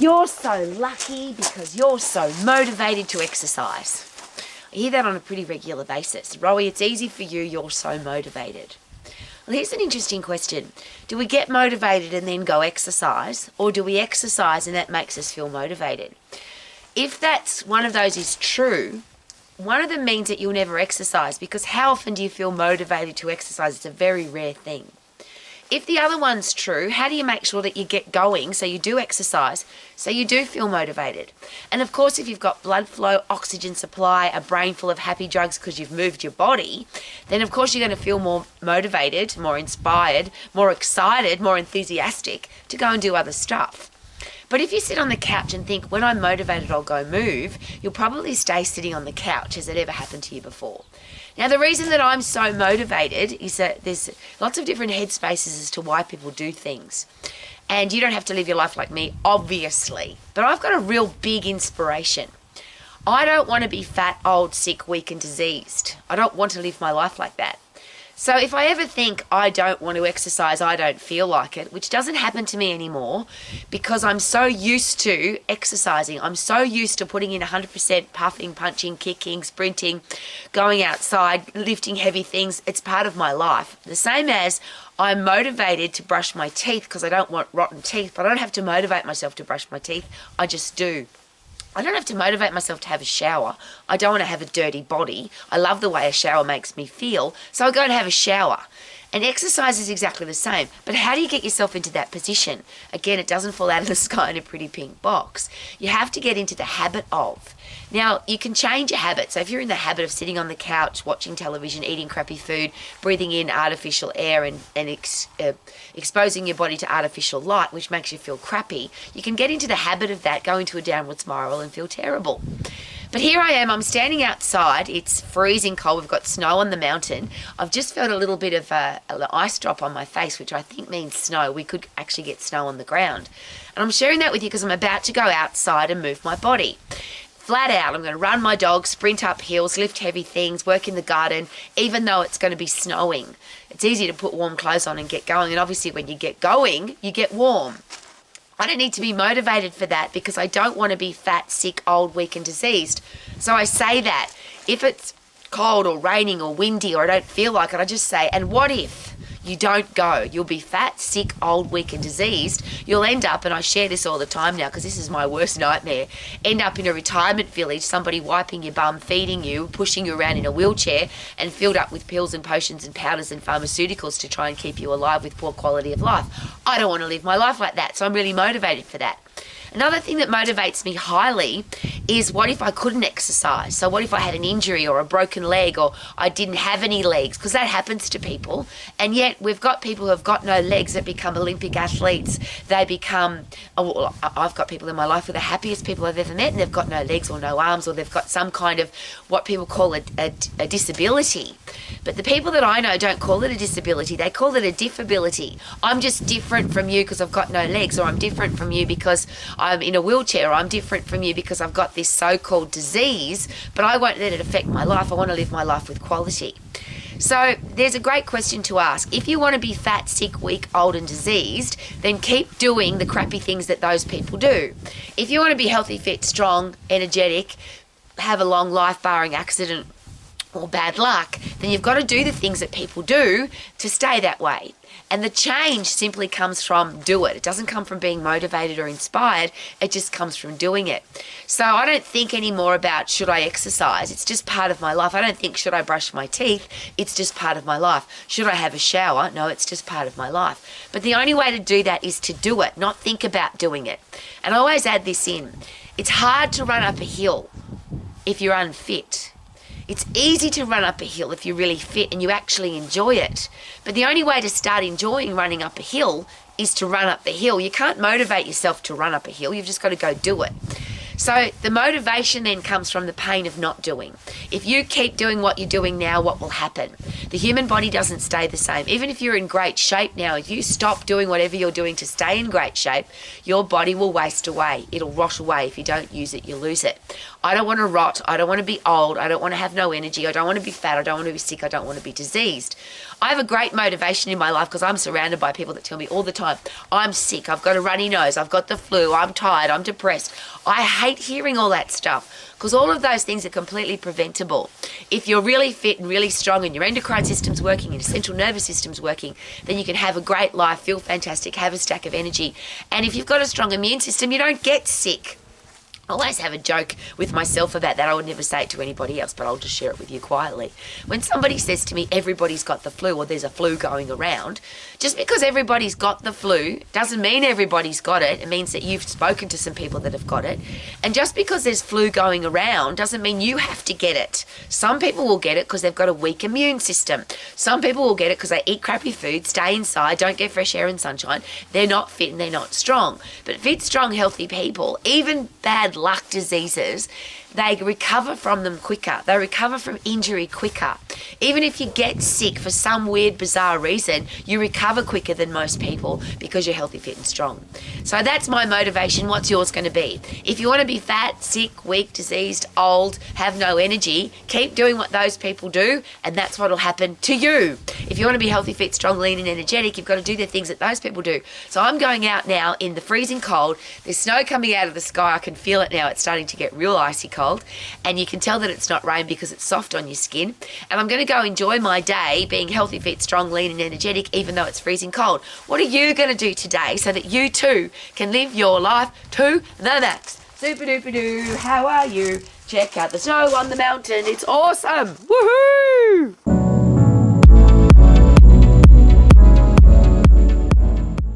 You're so lucky because you're so motivated to exercise. I hear that on a pretty regular basis. Rowie, it's easy for you, you're so motivated. Well, here's an interesting question. Do we get motivated and then go exercise, or do we exercise and that makes us feel motivated? If that's one of those is true, one of them means that you'll never exercise, because how often do you feel motivated to exercise? It's a very rare thing. If the other one's true, how do you make sure that you get going so you do exercise, so you do feel motivated? And of course, if you've got blood flow, oxygen supply, a brain full of happy drugs because you've moved your body, then of course you're going to feel more motivated, more inspired, more excited, more enthusiastic to go and do other stuff. But if you sit on the couch and think, when I'm motivated, I'll go move, you'll probably stay sitting on the couch. Has it ever happened to you before? Now, the reason that I'm so motivated is that there's lots of different headspaces as to why people do things. And you don't have to live your life like me, obviously. But I've got a real big inspiration. I don't want to be fat, old, sick, weak and diseased. I don't want to live my life like that. So if I ever think I don't want to exercise, I don't feel like it, which doesn't happen to me anymore because I'm so used to exercising. I'm so used to putting in 100% puffing, punching, kicking, sprinting, going outside, lifting heavy things. It's part of my life. The same as I'm motivated to brush my teeth because I don't want rotten teeth, but I don't have to motivate myself to brush my teeth. I just do. I don't have to motivate myself to have a shower. I don't want to have a dirty body. I love the way a shower makes me feel, so I go and have a shower. And exercise is exactly the same. But how do you get yourself into that position? Again, it doesn't fall out of the sky in a pretty pink box. You have to get into the habit of. Now, you can change your habit. So if you're in the habit of sitting on the couch, watching television, eating crappy food, breathing in artificial air and exposing your body to artificial light, which makes you feel crappy, you can get into the habit of that, go into a downward spiral and feel terrible. But here I am, I'm standing outside, it's freezing cold, we've got snow on the mountain. I've just felt a little bit of an ice drop on my face, which I think means snow. We could actually get snow on the ground. And I'm sharing that with you because I'm about to go outside and move my body. Flat out, I'm going to run my dog, sprint up hills, lift heavy things, work in the garden, even though it's going to be snowing. It's easy to put warm clothes on and get going, and obviously when you get going, you get warm. I don't need to be motivated for that because I don't want to be fat, sick, old, weak and diseased. So I say that. If it's cold or raining or windy or I don't feel like it, I just say, and what if you don't go? You'll be fat, sick, old, weak and diseased. You'll end up, and I share this all the time now because this is my worst nightmare, end up in a retirement village, somebody wiping your bum, feeding you, pushing you around in a wheelchair and filled up with pills and potions and powders and pharmaceuticals to try and keep you alive with poor quality of life. I don't want to live my life like that, so I'm really motivated for that. Another thing that motivates me highly is what if I couldn't exercise? So what if I had an injury or a broken leg or I didn't have any legs? Because that happens to people. And yet we've got people who have got no legs that become Olympic athletes. They become, I've got people in my life who are the happiest people I've ever met and they've got no legs or no arms or they've got some kind of what people call a disability. But the people that I know don't call it a disability. They call it a diffability. I'm just different from you because I've got no legs, or I'm different from you because I'm in a wheelchair, or I'm different from you because I've got this so-called disease, but I won't let it affect my life. I want to live my life with quality. So there's a great question to ask. If you want to be fat, sick, weak, old and diseased, then keep doing the crappy things that those people do. If you want to be healthy, fit, strong, energetic, have a long life barring accident or bad luck, then you've got to do the things that people do to stay that way. And the change simply comes from do it. It doesn't come from being motivated or inspired. It just comes from doing it. So I don't think anymore about should I exercise. It's just part of my life. I don't think should I brush my teeth. It's just part of my life. Should I have a shower? No, it's just part of my life. But the only way to do that is to do it, not think about doing it. And I always add this in. It's hard to run up a hill if you're unfit. It's easy to run up a hill if you're really fit and you actually enjoy it. But the only way to start enjoying running up a hill is to run up the hill. You can't motivate yourself to run up a hill. You've just got to go do it. So the motivation then comes from the pain of not doing. If you keep doing what you're doing now, what will happen? The human body doesn't stay the same. Even if you're in great shape now, if you stop doing whatever you're doing to stay in great shape, your body will waste away. It'll rot away. If you don't use it, you lose it. I don't want to rot. I don't want to be old. I don't want to have no energy. I don't want to be fat. I don't want to be sick. I don't want to be diseased. I have a great motivation in my life because I'm surrounded by people that tell me all the time, I'm sick, I've got a runny nose, I've got the flu, I'm tired, I'm depressed. I hate hearing all that stuff because all of those things are completely preventable. If you're really fit and really strong and your endocrine system's working and your central nervous system's working, then you can have a great life, feel fantastic, have a stack of energy. And if you've got a strong immune system, you don't get sick. I always have a joke with myself about that. I would never say it to anybody else, but I'll just share it with you quietly. When somebody says to me, everybody's got the flu or there's a flu going around, just because everybody's got the flu doesn't mean everybody's got it. It means that you've spoken to some people that have got it. And just because there's flu going around doesn't mean you have to get it. Some people will get it because they've got a weak immune system. Some people will get it because they eat crappy food, stay inside, don't get fresh air and sunshine. They're not fit and they're not strong. But fit, strong, healthy people, even bad luck diseases, they recover from them quicker. They recover from injury quicker. Even if you get sick for some weird, bizarre reason, you recover quicker than most people because you're healthy, fit and strong. So that's my motivation. What's yours going to be? If you want to be fat, sick, weak, diseased, old, have no energy, keep doing what those people do and that's what will happen to you. If you want to be healthy, fit, strong, lean and energetic, you've got to do the things that those people do. So I'm going out now in the freezing cold. There's snow coming out of the sky. I can feel it now. It's starting to get real icy cold. And you can tell that it's not rain because it's soft on your skin. And I'm going to go enjoy my day being healthy, fit, strong, lean and energetic even though it's freezing cold. What are you going to do today so that you too can live your life to the max? Super duper doo, how are you? Check out the snow on the mountain. It's awesome. Woohoo!